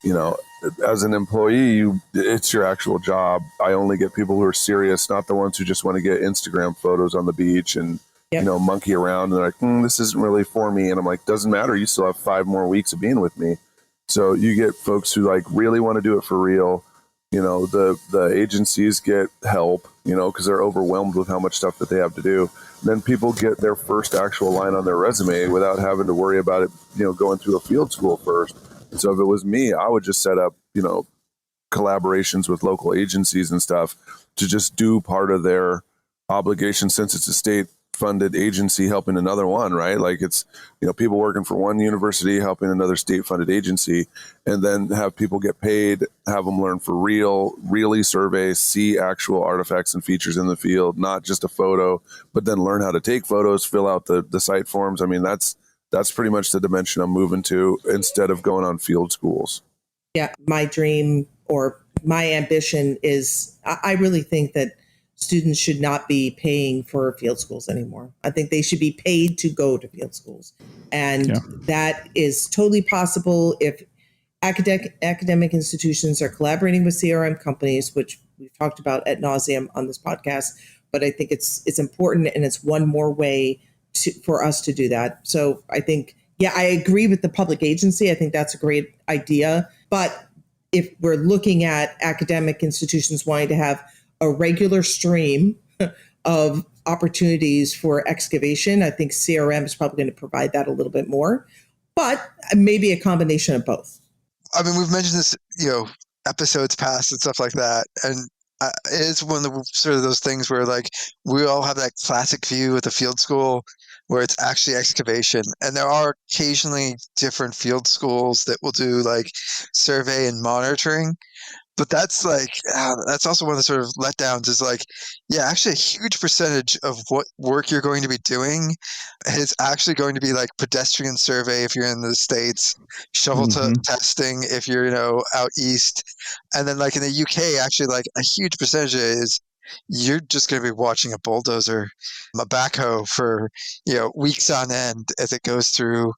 as an employee, it's your actual job. I only get people who are serious, not the ones who just want to get Instagram photos on the beach and, monkey around. And they're like, this isn't really for me. And I'm like, doesn't matter. You still have 5 more weeks of being with me. So you get folks who like really want to do it for real. The agencies get help, because they're overwhelmed with how much stuff that they have to do. Then people get their first actual line on their resume without having to worry about it, going through a field school first. And so if it was me, I would just set up, collaborations with local agencies and stuff to just do part of their obligation, since it's a state funded agency helping another one, right? Like it's, people working for one university helping another state funded agency, and then have people get paid, have them learn for real, really survey, see actual artifacts and features in the field, not just a photo, but then learn how to take photos, fill out the site forms. I mean, that's pretty much the dimension I'm moving to instead of going on field schools. Yeah. My dream or my ambition is, I really think that students should not be paying for field schools anymore. I think they should be paid to go to field schools. And that is totally possible if academic institutions are collaborating with CRM companies, which we've talked about ad nauseum on this podcast. But I think it's important, and it's one more way for us to do that. So I think, I agree with the public agency. I think that's a great idea. But if we're looking at academic institutions wanting to have a regular stream of opportunities for excavation, I think CRM is probably going to provide that a little bit more, but maybe a combination of both. I mean, we've mentioned this, episodes past and stuff like that. And it is one of the sort of those things where like we all have that classic view at the field school where it's actually excavation. And there are occasionally different field schools that will do like survey and monitoring. But that's like, that's also one of the sort of letdowns is like, yeah, actually a huge percentage of what work you're going to be doing is actually going to be like pedestrian survey if you're in the States, shovel testing if you're, out east. And then like in the UK, actually like a huge percentage is you're just going to be watching a bulldozer, a backhoe for, weeks on end as it goes through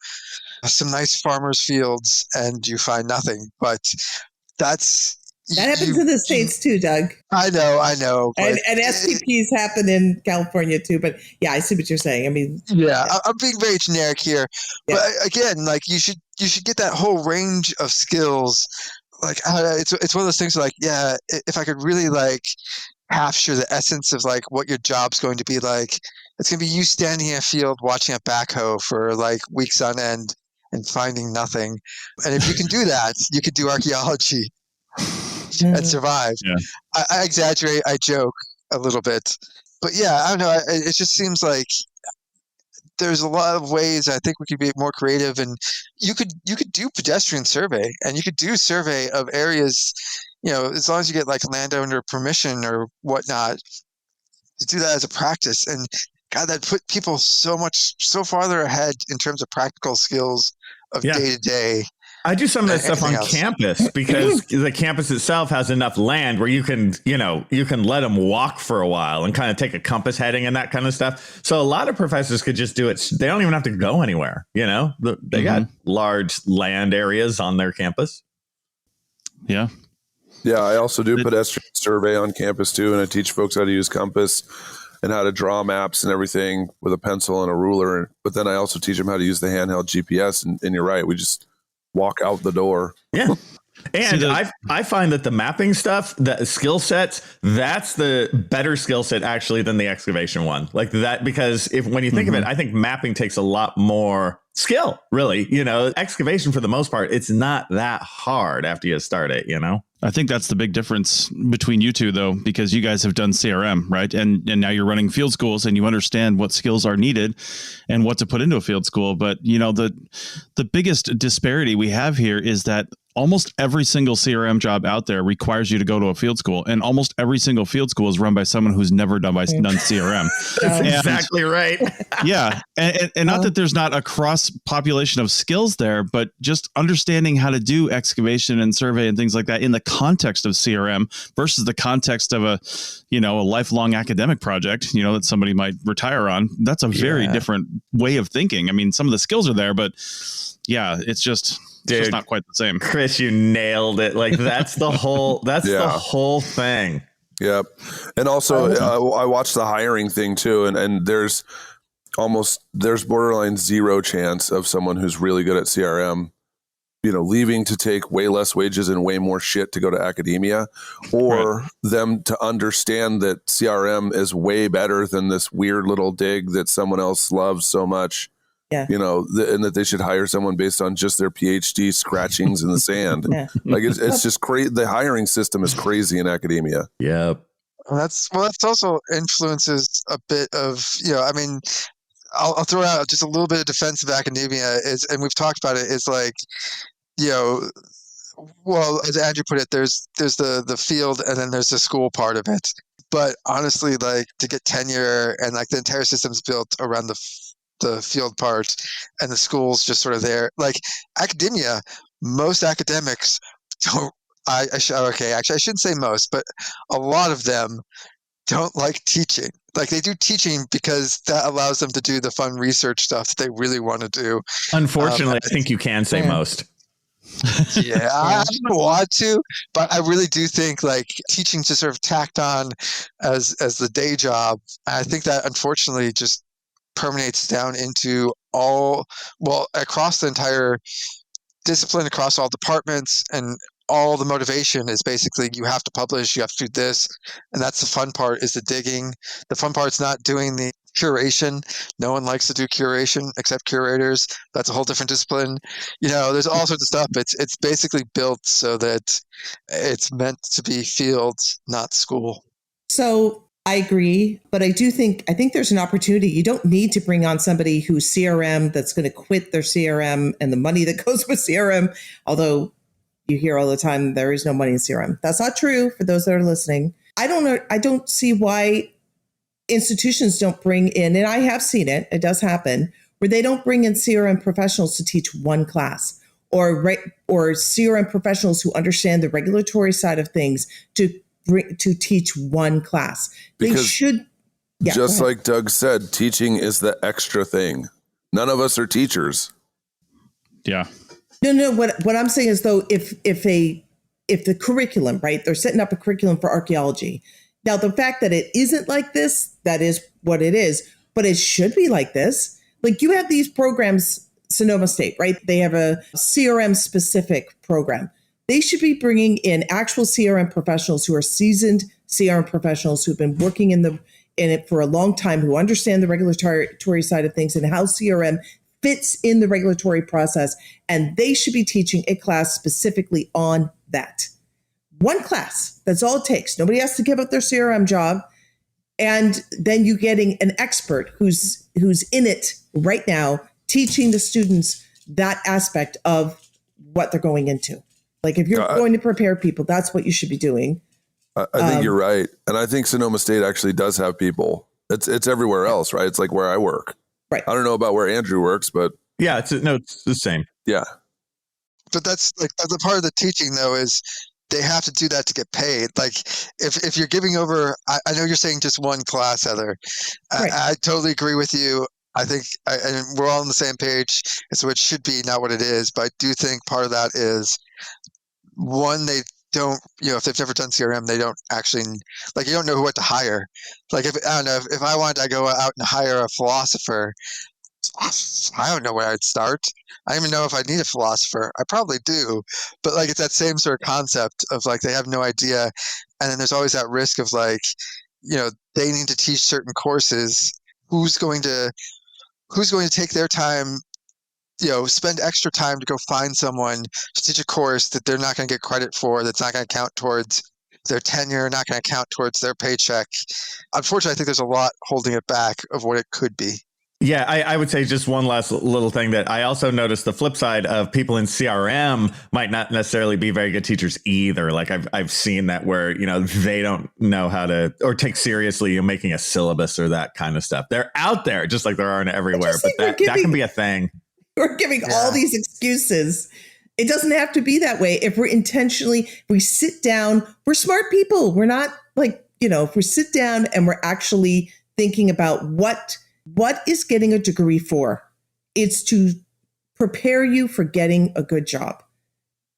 some nice farmers' fields and you find nothing. But that happens in the States too, Doug. I know. And STPs happen in California too. But yeah, I see what you're saying. I mean, I'm being very generic here. Yeah. But again, like you should get that whole range of skills. Like it's one of those things like, yeah, if I could really like capture the essence of like what your job's going to be like, it's going to be you standing in a field watching a backhoe for like weeks on end and finding nothing. And if you can do that, you could do archaeology and survive. Yeah. I exaggerate, I joke a little bit, but yeah, I don't know. It just seems like there's a lot of ways I think we could be more creative, and you could do pedestrian survey, and you could do survey of areas, as long as you get like landowner permission or whatnot, to do that as a practice. And God, that put people so farther ahead in terms of practical skills of day to day. I do some of that stuff on campus because the campus itself has enough land where you can let them walk for a while and kind of take a compass heading and that kind of stuff. So a lot of professors could just do it. They don't even have to go anywhere. They got large land areas on their campus. Yeah. Yeah. I also do pedestrian survey on campus too. And I teach folks how to use compass and how to draw maps and everything with a pencil and a ruler. But then I also teach them how to use the handheld GPS. And you're right. We just walk out the door. Yeah. And I find that the mapping stuff, the skill sets, that's the better skill set actually than the excavation one. Like that, because when you think of it, I think mapping takes a lot more skill, really. Excavation for the most part, it's not that hard after you start it, I think that's the big difference between you two, though, because you guys have done CRM, right? And now you're running field schools and you understand what skills are needed and what to put into a field school. But, the biggest disparity we have here is that almost every single CRM job out there requires you to go to a field school, and almost every single field school is run by someone who's never done CRM. That's exactly right. Yeah. And not that there's not a cross population of skills there, but just understanding how to do excavation and survey and things like that in the context of CRM versus the context of a lifelong academic project, that somebody might retire on. That's a very different way of thinking. I mean, some of the skills are there, but yeah, it's just not quite the same. Chris, you nailed it. Like that's the whole the whole thing. Yep. And also I watched the hiring thing too. And there's borderline zero chance of someone who's really good at CRM, leaving to take way less wages and way more shit to go to academia, or them to understand that CRM is way better than this weird little dig that someone else loves so much. Yeah. And that they should hire someone based on just their PhD scratchings in the sand. Yeah. Like it's just crazy. The hiring system is crazy in academia. Yep. That's also influences a bit of, I'll throw out just a little bit of defense of academia and we've talked about it, is like, well, as Andrew put it, there's the field and then there's the school part of it. But honestly, like to get tenure and like the entire system's built around the field part and the school's just sort of there. Like academia, most academics don't, I shouldn't say most, but a lot of them don't like teaching. Like they do teaching because that allows them to do the fun research stuff that they really want to do. Unfortunately, I think you can say most. Yeah, I don't want to, but I really do think like teaching just sort of tacked on as the day job. I think that unfortunately just permeates down into across the entire discipline, across all departments, and all the motivation is basically you have to publish, you have to do this, and that's the fun part, is the digging. The fun part's not doing the curation. No one likes to do curation except curators. That's a whole different discipline. There's all sorts of stuff. It's basically built so that it's meant to be field, not school. So I agree, but I think there's an opportunity. You don't need to bring on somebody who's CRM that's going to quit their CRM and the money that goes with CRM. Although you hear all the time there is no money in CRM. That's not true for those that are listening. I don't know. I don't see why institutions don't bring in, and I have seen it. It does happen where they don't bring in CRM professionals to teach one class, or CRM professionals who understand the regulatory side of things to teach one class. Because they should. Yeah, just like Doug said, teaching is the extra thing. None of us are teachers. Yeah. No. What I'm saying is, though, if the curriculum, right, they're setting up a curriculum for archaeology. Now, the fact that it isn't like this, that is what it is, but it should be like this. Like you have these programs, Sonoma State, right? They have a CRM specific program. They should be bringing in actual CRM professionals who are seasoned CRM professionals who've been working in it for a long time, who understand the regulatory side of things and how CRM fits in the regulatory process. And they should be teaching a class specifically on that. One class, that's all it takes. Nobody has to give up their CRM job. And then you getting an expert who's in it right now, teaching the students that aspect of what they're going into. Like if you're going to prepare people, that's what you should be doing. I think you're right. And I think Sonoma State actually does have people. It's everywhere else, right? It's like where I work. Right. I don't know about where Andrew works, but yeah, it's the same. Yeah. But that's like the part of the teaching though is they have to do that to get paid. Like if you're giving over, I know you're saying just one class, Heather. Right. I totally agree with you. I think, and we're all on the same page. And so it should be not what it is. But I do think part of that is one, they don't, if they've never done CRM, they don't actually, like, you don't know what to hire. Like, if I wanted to go out and hire a philosopher, I don't know where I'd start. I don't even know if I need a philosopher. I probably do. But, like, it's that same sort of concept of, like, they have no idea. And then there's always that risk of, like, they need to teach certain courses. Who's going to take their time, spend extra time to go find someone to teach a course that they're not going to get credit for, that's not going to count towards their tenure, not going to count towards their paycheck. Unfortunately, I think there's a lot holding it back of what it could be. Yeah, I would say just one last little thing that I also noticed the flip side of people in CRM might not necessarily be very good teachers either. Like I've seen that where, they don't know how to or take seriously making a syllabus or that kind of stuff. They're out there just like there are everywhere, but that can be a thing. We're giving all these excuses. It doesn't have to be that way. If we sit down, we're smart people. We're not like, if we sit down and we're actually thinking about what is getting a degree for? It's to prepare you for getting a good job.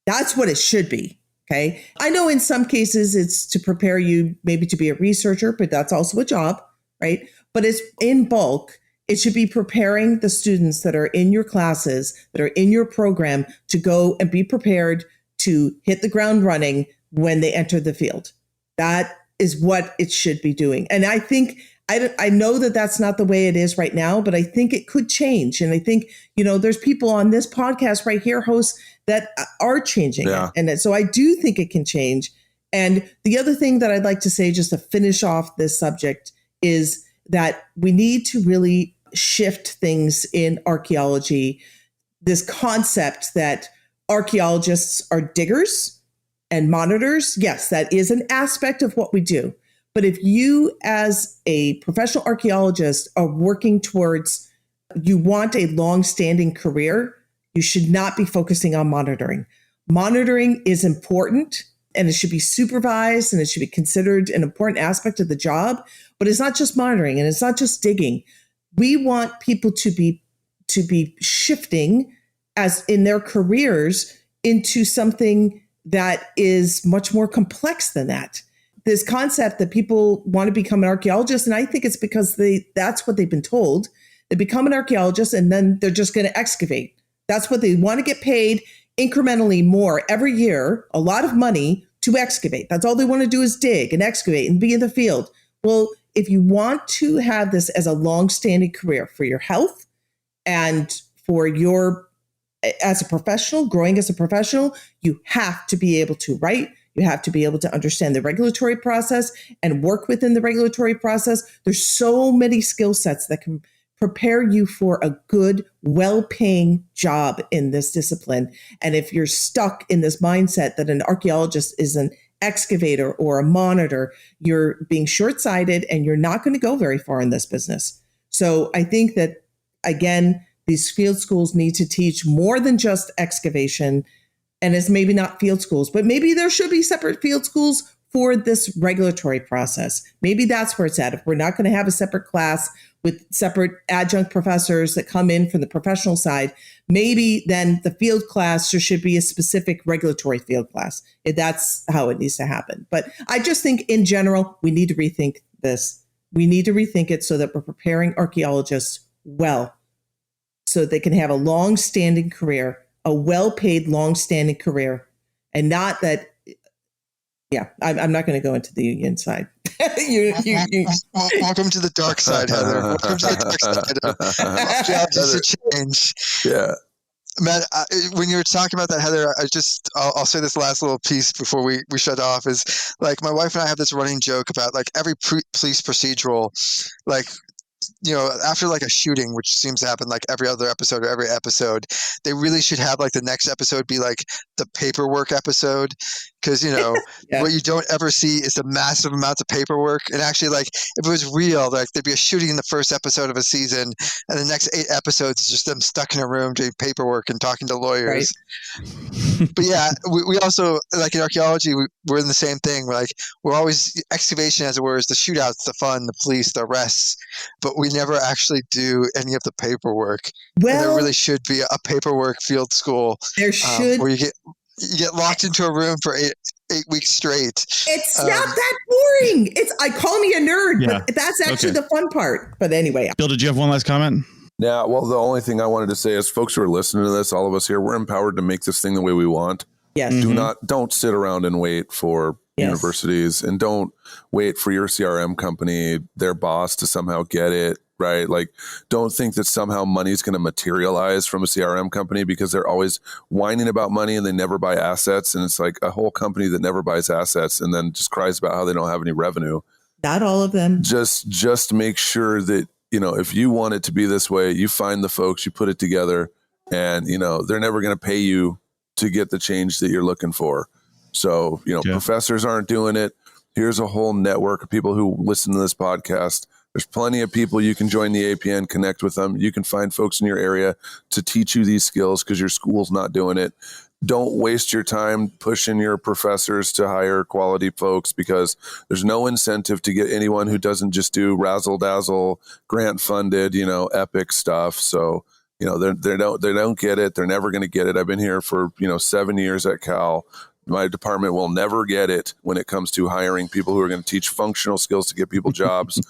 That's what it should be. Okay. I know in some cases it's to prepare you maybe to be a researcher, but that's also a job, right? But it's in bulk. It should be preparing the students that are in your classes, that are in your program to go and be prepared to hit the ground running when they enter the field. That is what it should be doing. And I think, I know that that's not the way it is right now, but I think it could change. And I think, there's people on this podcast right here, hosts, that are changing it. And so I do think it can change. And the other thing that I'd like to say, just to finish off this subject, is that we need to really shift things in archaeology. This concept that archaeologists are diggers and monitors. Yes, that is an aspect of what we do. But if you, as a professional archaeologist, are working towards, you want a long-standing career, you should not be focusing on monitoring. Monitoring is important, and it should be supervised, and it should be considered an important aspect of the job. But it's not just monitoring, and it's not just digging. We want people to be shifting as in their careers into something that is much more complex than that. This concept that people want to become an archaeologist, and I think it's because that's what they've been told. They become an archaeologist and then they're just going to excavate. That's what they want to get paid incrementally more every year, a lot of money to excavate. That's all they want to do is dig and excavate and be in the field. Well, if you want to have this as a long-standing career for your health and for as a professional, growing as a professional, you have to be able to write. You have to be able to understand the regulatory process and work within the regulatory process. There's so many skill sets that can prepare you for a good, well-paying job in this discipline. And if you're stuck in this mindset that an archaeologist is an excavator or a monitor, you're being short-sighted and you're not going to go very far in this business. So I think that, again, these field schools need to teach more than just excavation. And it's maybe not field schools, but maybe there should be separate field schools for this regulatory process. Maybe that's where it's at. If we're not going to have a separate class with separate adjunct professors that come in from the professional side, maybe then the field class should be a specific regulatory field class. That's how it needs to happen. But I just think in general, we need to rethink this. We need to rethink it so that we're preparing archaeologists well, so they can have a long-standing career, a well-paid, long-standing career, and not that. Yeah, I'm not going to go into the union side. Welcome to the dark side, Heather. Welcome to the dark side of just a change. Yeah. Man, when you were talking about that, Heather, I'll say this last little piece before we shut off is, like, my wife and I have this running joke about, like, every police procedural, like, you know, after like a shooting, which seems to happen like every other episode or every episode, they really should have like the next episode be like the paperwork episode. Because, you know, what you don't ever see is the massive amounts of paperwork. And actually, like, if it was real, like, there'd be a shooting in the first episode of a season, and the next 8 episodes is just them stuck in a room doing paperwork and talking to lawyers. Right. But yeah, we also, like in archaeology, we're in the same thing. We're always, excavation, as it were, is the shootouts, the fun, the police, the arrests. But we never actually do any of the paperwork. Well, and there really should be a paperwork field school. There should. Where you get locked into a room for eight weeks straight. It's not that boring. I call me a nerd, but that's actually the fun part. But anyway. Bill, did you have one last comment? Yeah, well, the only thing I wanted to say is, folks who are listening to this, all of us here, we're empowered to make this thing the way we want. Yes. Don't sit around and wait for universities, and don't wait for your CRM company, their boss, to somehow get it. Right? Like, don't think that somehow money is going to materialize from a CRM company, because they're always whining about money and they never buy assets. And it's like a whole company that never buys assets and then just cries about how they don't have any revenue. Not all of them. Just make sure that, you know, if you want it to be this way, you find the folks, you put it together, and, you know, they're never going to pay you to get the change that you're looking for. So, you know, professors aren't doing it. Here's a whole network of people who listen to this podcast. There's plenty of people. You can join the APN, connect with them. You can find folks in your area to teach you these skills because your school's not doing it. Don't waste your time pushing your professors to hire quality folks, because there's no incentive to get anyone who doesn't just do razzle dazzle, grant funded, you know, epic stuff. So, you know, they don't get it. They're never going to get it. I've been here for, 7 years at Cal. My department will never get it when it comes to hiring people who are going to teach functional skills to get people jobs.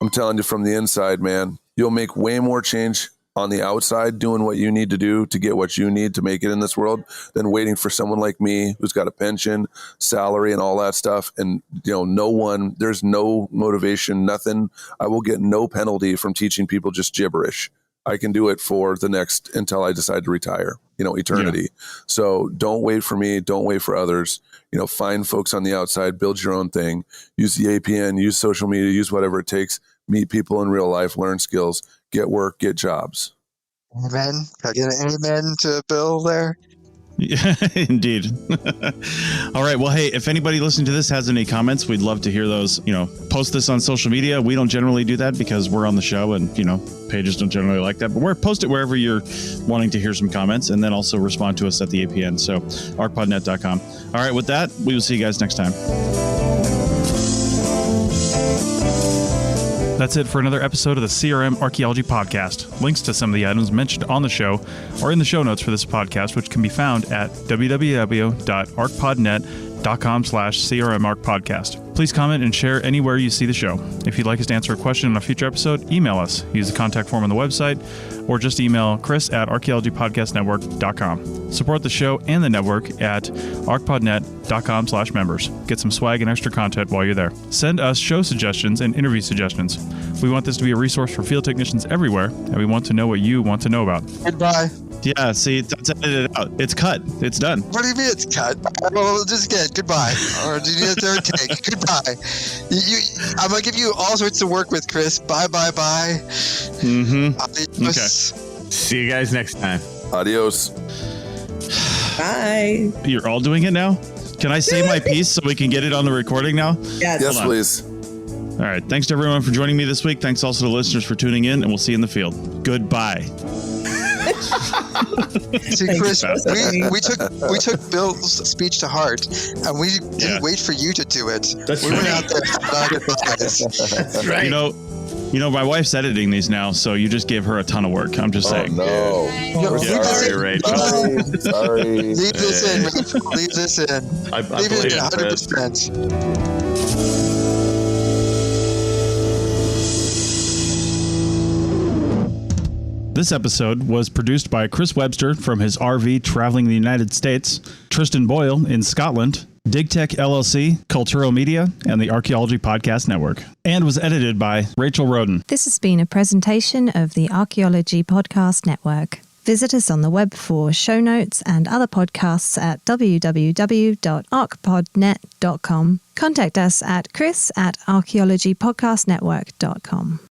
I'm telling you, from the inside, man, you'll make way more change on the outside doing what you need to do to get what you need to make it in this world than waiting for someone like me who's got a pension, salary, and all that stuff. And, there's no motivation, nothing. I will get no penalty from teaching people just gibberish. I can do it for until I decide to retire, eternity. Yeah. So don't wait for me. Don't wait for others. Find folks on the outside, build your own thing, use the APN, use social media, use whatever it takes, meet people in real life, learn skills, get work, get jobs. Amen. Can I get an amen to Bill there? Yeah, indeed. All right. Well, hey, if anybody listening to this has any comments, we'd love to hear those. Post this on social media. We don't generally do that because we're on the show and, pages don't generally like that. But post it wherever you're wanting to hear some comments, and then also respond to us at the APN. So arcpodnet.com. All right. With that, we will see you guys next time. That's it for another episode of the CRM Archaeology Podcast. Links to some of the items mentioned on the show are in the show notes for this podcast, which can be found at www.arcpodnet.com/CRMArcPodcast. Please comment and share anywhere you see the show. If you'd like us to answer a question on a future episode, email us. Use the contact form on the website, or just email chris@archaeologypodcastnetwork.com. Support the show and the network at arcpodnet.com/members. Get some swag and extra content while you're there. Send us show suggestions and interview suggestions. We want this to be a resource for field technicians everywhere, and we want to know what you want to know about. Goodbye. Yeah, see, that's edited out. It's cut. It's done. What do you mean it's cut? Well, just get goodbye. Or do you need a third take? Goodbye. I'm going to give you all sorts to work with, Chris. Bye. Mm-hmm. Adios. Okay. See you guys next time. Adios. Bye. You're all doing it now? Can I say my piece so we can get it on the recording now? Yes, please. All right. Thanks to everyone for joining me this week. Thanks also to listeners for tuning in, and we'll see you in the field. Goodbye. See, Chris, we took Bill's speech to heart, and we didn't wait for you to do it. We went out there and goodbyes. That's right. You know, my wife's editing these now, so you just gave her a ton of work. I'm just saying. No. Sorry, Rachel. Sorry. Leave this in, Rachel. Leave this in. I Leave it in 100%. This episode was produced by Chris Webster from his RV traveling the United States, Tristan Boyle in Scotland, DigTech LLC, Cultural Media, and the Archaeology Podcast Network, and was edited by Rachel Roden. This has been a presentation of the Archaeology Podcast Network. Visit us on the web for show notes and other podcasts at www.archpodnet.com. Contact us at chris@archaeologypodcastnetwork.com.